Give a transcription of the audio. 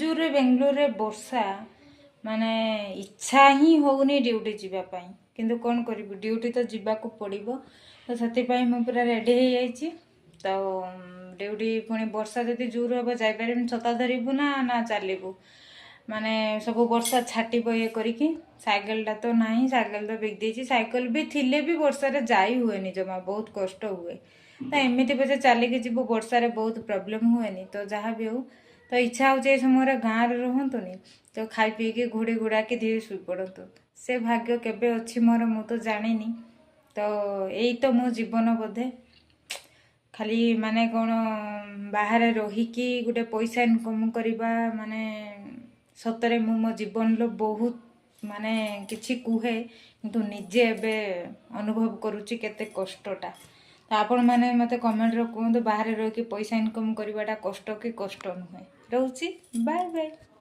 जोरे बेंगलोर रे वर्षा माने इच्छा ही होनी ड्यूटी जीवाई किंतु कौन कर ड्यूटी तो जीवाक पड़ो तो से पूरा रेडी हो जाइए तो ड्यूटी पुणी वर्षा जदि जोर हम जापर छता धरबू ना चलू माने सब वर्षा छाटब ये करिकी साइकेलटा तो नहीं साइकेल तो बिक देती साइकेल भी थिले भी वर्षार जाई हुए जमा बहुत कष्ट हुए तो एमती पचे चलिकी जीव वर्षार बहुत प्रोब्लेम हुए तो जहाँ भी हो तो इच्छा हो समय गाँव रुहतुनि तो खाई पीकी घोड़ी घुड़ा के धीरे शुई पड़तु से भाग्य केबे अच्छी मोर मु तो जानी तो यही तो मो जीवन बोधे खाली माने कौन बाहर रहीकि गोटे पैसा इनकम करवा माने सतरे मु मो जीवन लो बहुत माने किछि कुहे किंतु निजे एबे अनुभव करुच्ची केते कष्टटा तो आपण माने मते कमेंट रो कहंतु बाहर रही पैसा इनकम करवाटा कष्ट कि कष्ट नुहे रोची बाय बाय।